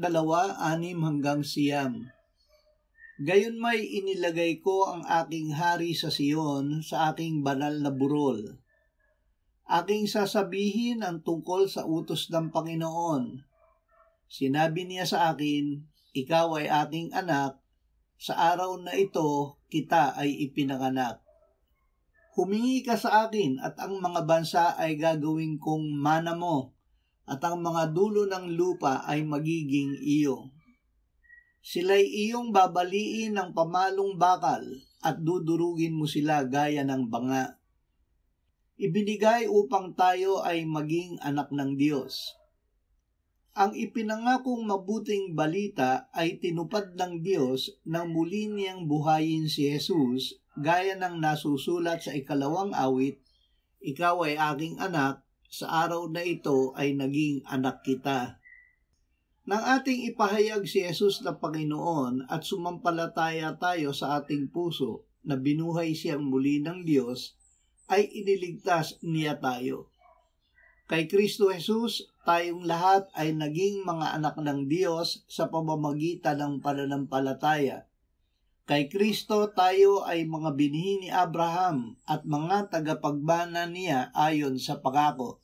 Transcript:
2:6. Gayon may inilagay ko ang aking hari sa Siyon sa aking banal na burol. Aking sasabihin ang tungkol sa utos ng Panginoon. Sinabi niya sa akin, ikaw ay aking anak, sa araw na ito kita ay ipinanganak. Humingi ka sa akin at ang mga bansa ay gagawin kong mana mo at ang mga dulo ng lupa ay magiging iyo. Sila'y iyong babaliin ng pamalong bakal at dudurugin mo sila gaya ng banga. Ibinigay upang tayo ay maging anak ng Diyos. Ang ipinangakong mabuting balita ay tinupad ng Diyos nang muli niyang buhayin si Jesus gaya ng nasusulat sa 2 awit, ikaw ay aking anak, sa araw na ito ay naging anak kita. Nang ating ipahayag si Jesus na Panginoon at sumampalataya tayo sa ating puso na binuhay siyang muli ng Diyos, ay iniligtas niya tayo. Kay Kristo Jesus, tayong lahat ay naging mga anak ng Diyos sa pamamagitan ng pananampalataya. Kay Kristo tayo ay mga binhi ni Abraham at mga tagapagbana niya ayon sa pangako.